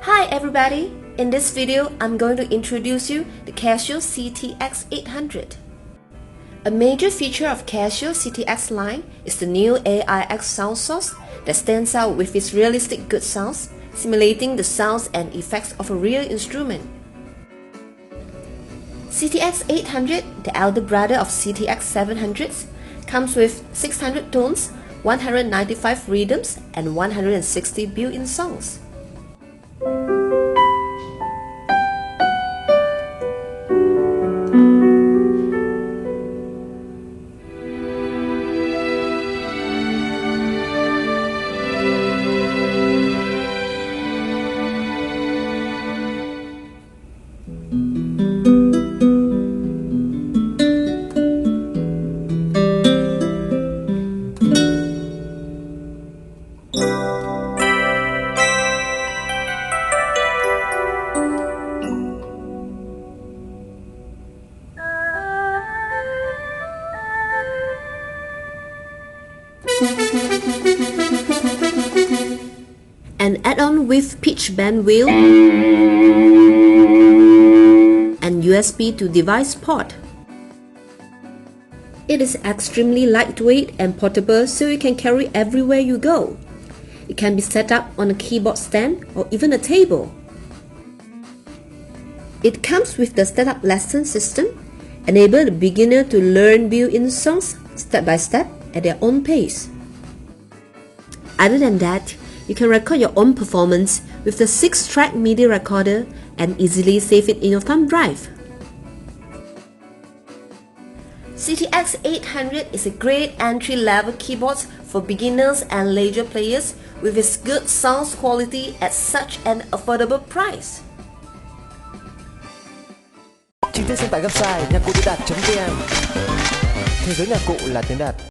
Hi everybody! In this video, I'm going to introduce you the Casio CTX-800. A major feature of Casio CTX line is the new AIX sound source that stands out with its realistic good sounds, simulating the sounds and effects of a real instrument. CTX-800, the elder brother of CTX-700s, comes with 600 tones, 195 rhythms, and 160 built-in songs. An add-on with pitch bend wheel and USB to device port. It is extremely lightweight and portable, so you can carry everywhere you go. It can be set up on a keyboard stand or even a table. It comes with the setup lesson system, enable the beginner to learn built-in songs step by step at their own pace. Other than that, you can record your own performance with the 6-track MIDI recorder and easily save it in your thumb drive. CTX-800 is a great entry-level keyboard for beginners and leisure players with its good sound quality at such an affordable price. Chi tiết xem tại website nhaccutindat.vn. Thế giới nhạc cụ là Tiến Đạt.